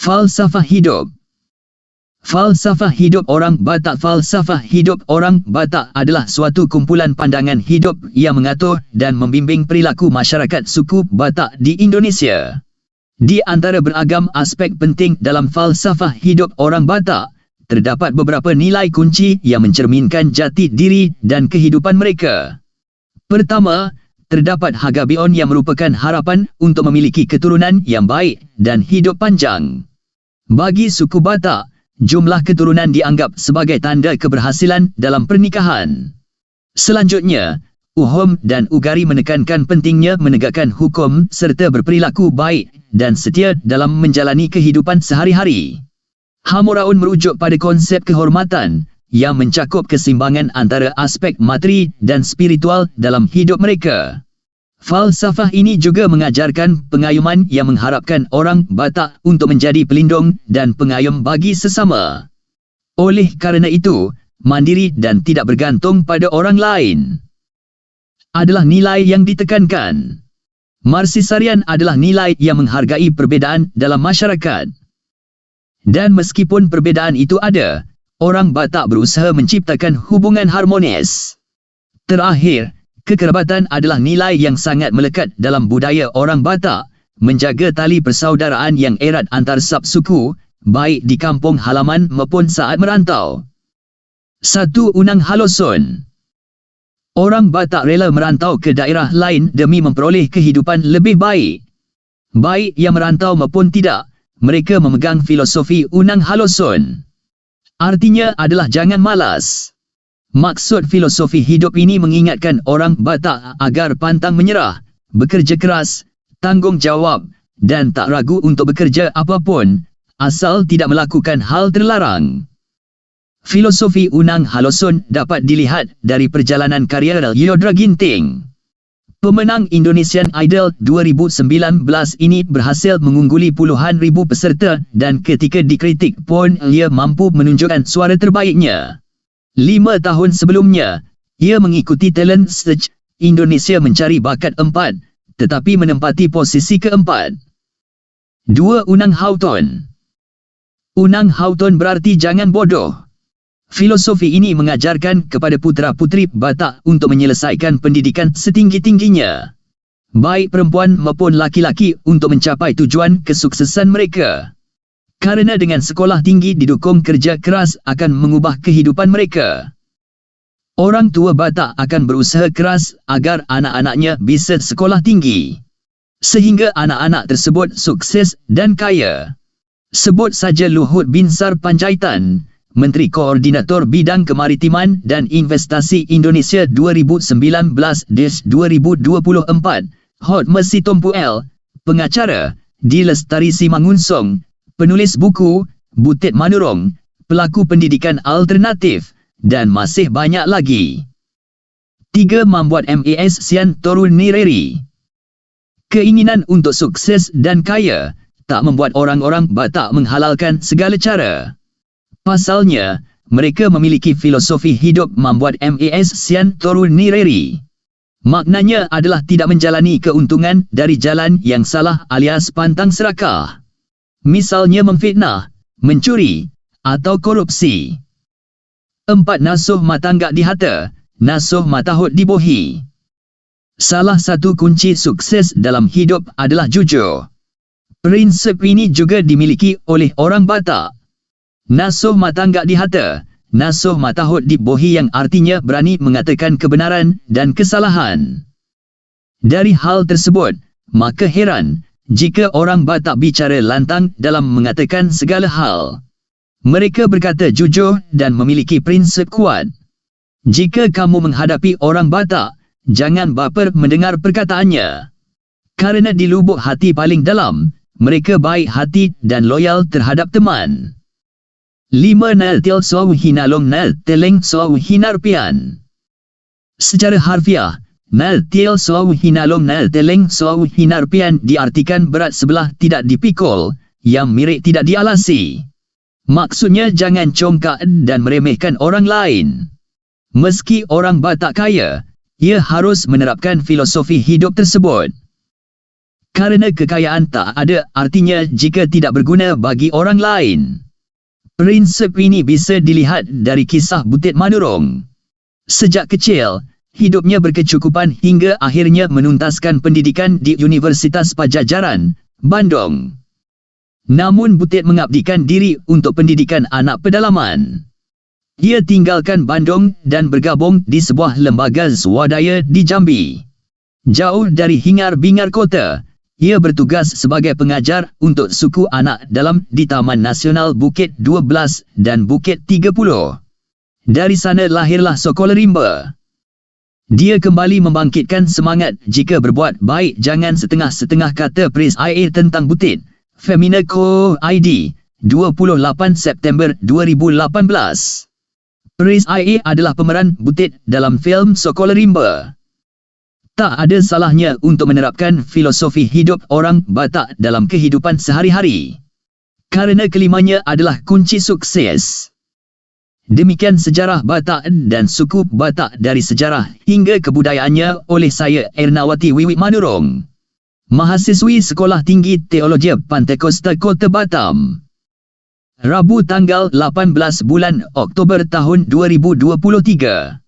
Falsafah hidup. Falsafah hidup orang Batak. Falsafah hidup orang Batak adalah suatu kumpulan pandangan hidup yang mengatur dan membimbing perilaku masyarakat suku Batak di Indonesia. Di antara beragam aspek penting dalam falsafah hidup orang Batak, terdapat beberapa nilai kunci yang mencerminkan jati diri dan kehidupan mereka. Pertama, terdapat Hagabion yang merupakan harapan untuk memiliki keturunan yang baik dan hidup panjang. Bagi suku Batak, jumlah keturunan dianggap sebagai tanda keberhasilan dalam pernikahan. Selanjutnya, Uhum dan Ugari menekankan pentingnya menegakkan hukum serta berperilaku baik dan setia dalam menjalani kehidupan sehari-hari. Hamoraun merujuk pada konsep kehormatan yang mencakup keseimbangan antara aspek materi dan spiritual dalam hidup mereka. Falsafah ini juga mengajarkan pengayuman yang mengharapkan orang Batak untuk menjadi pelindung dan pengayum bagi sesama. Oleh kerana itu, mandiri dan tidak bergantung pada orang lain adalah nilai yang ditekankan. Marxisarian adalah nilai yang menghargai perbezaan dalam masyarakat. Dan meskipun perbezaan itu ada, orang Batak berusaha menciptakan hubungan harmonis. Terakhir, kekerabatan adalah nilai yang sangat melekat dalam budaya orang Batak, menjaga tali persaudaraan yang erat antar subsuku, baik di kampung halaman maupun saat merantau. 1. Unang Halosun. Orang Batak rela merantau ke daerah lain demi memperoleh kehidupan lebih baik. Baik yang merantau maupun tidak, mereka memegang filosofi Unang Halosun. Artinya adalah jangan malas. Maksud filosofi hidup ini mengingatkan orang Batak agar pantang menyerah, bekerja keras, tanggungjawab dan tak ragu untuk bekerja apapun, asal tidak melakukan hal terlarang. Filosofi Unang Halosun dapat dilihat dari perjalanan karier Yodra Ginting. Pemenang Indonesian Idol 2019 ini berhasil mengungguli puluhan ribu peserta dan ketika dikritik pun ia mampu menunjukkan suara terbaiknya. 5 tahun sebelumnya, ia mengikuti Talent Search Indonesia mencari bakat 4, tetapi menempati posisi keempat. 2. Unang Hauton. Unang Hauton berarti jangan bodoh. Filosofi ini mengajarkan kepada putera-puteri Batak untuk menyelesaikan pendidikan setinggi-tingginya, baik perempuan maupun laki-laki, untuk mencapai tujuan kesuksesan mereka. Kerana dengan sekolah tinggi didukung kerja keras akan mengubah kehidupan mereka. Orang tua Batak akan berusaha keras agar anak-anaknya bisa sekolah tinggi, sehingga anak-anak tersebut sukses dan kaya. Sebut saja Luhut Binsar Panjaitan, Menteri Koordinator Bidang Kemaritiman dan Investasi Indonesia 2019-2024, Hot Mercy Tompuel, pengacara, D. Lestari Simangunsong, penulis buku, Butet Manurung, pelaku pendidikan alternatif, dan masih banyak lagi. 3. Membuat MAS Sian Torun Nireri. Keinginan untuk sukses dan kaya tak membuat orang-orang Batak menghalalkan segala cara. Pasalnya, mereka memiliki filosofi hidup membuat MAS Sian Torun Nireri. Maknanya adalah tidak menjalani keuntungan dari jalan yang salah alias pantang serakah. Misalnya memfitnah, mencuri, atau korupsi. 4. Nasuh matanggak dihata, nasuh matahut dibohi. Salah satu kunci sukses dalam hidup adalah jujur. Prinsip ini juga dimiliki oleh orang Batak. Nasuh matanggak dihata, nasuh matahut dibohi, yang artinya berani mengatakan kebenaran dan kesalahan. Dari hal tersebut, maka heran jika orang Batak bicara lantang dalam mengatakan segala hal. Mereka berkata jujur dan memiliki prinsip kuat. Jika kamu menghadapi orang Batak, jangan baper mendengar perkataannya. Kerana di lubuk hati paling dalam, mereka baik hati dan loyal terhadap teman. 5. Nal til saw hinalom nal teleng saw hinarpian. Secara harfiah, Nal til saw hinalom nal teleng saw hinarpian diartikan berat sebelah tidak dipikul, yang mirip tidak dialasi. Maksudnya jangan congkak dan meremehkan orang lain. Meski orang Batak kaya, ia harus menerapkan filosofi hidup tersebut. Kerana kekayaan tak ada artinya jika tidak berguna bagi orang lain. Prinsip ini bisa dilihat dari kisah Butit Manurung. Sejak kecil, hidupnya berkecukupan hingga akhirnya menuntaskan pendidikan di Universitas Pajajaran, Bandung. Namun Butit mengabdikan diri untuk pendidikan anak pedalaman. Ia tinggalkan Bandung dan bergabung di sebuah lembaga swadaya di Jambi. Jauh dari hingar-bingar kota, ia bertugas sebagai pengajar untuk suku anak dalam di Taman Nasional Bukit 12 dan Bukit 30. Dari sana lahirlah Sekolah Rimba. Dia kembali membangkitkan semangat jika berbuat baik jangan setengah-setengah kata Pris IA tentang Butit. Femina Co. ID, 28 September 2018. Pris IA adalah pemeran Butit dalam filem Sekolah Rimba. Tak ada salahnya untuk menerapkan filosofi hidup orang Batak dalam kehidupan sehari-hari. Kerana kelimanya adalah kunci sukses. Demikian sejarah Batak dan suku Batak dari sejarah hingga kebudayaannya oleh saya Ernawati Wiwit Manurung, mahasiswi Sekolah Tinggi Teologi Pantai Costa Kota Batam. Rabu tanggal 18 bulan Oktober tahun 2023.